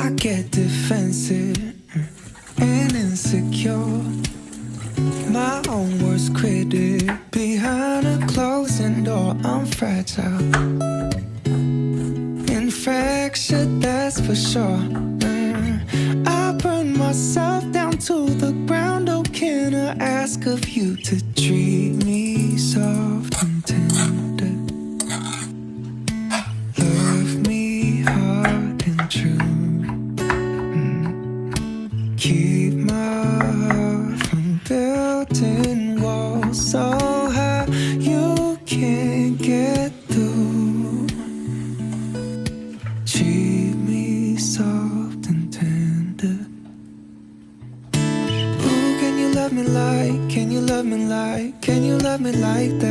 I get defensive and insecure. My own worst critic. Behind a closing door, I'm fragile and fractured, that's for sure. I burn myself down to the ground. Oh, can I ask of you to treat me soft and tender? Love me hard and true. Keep my heart from building walls so high you can't get through. Treat me soft and tender. Ooh, can you love me like, can you love me like, can you love me like that?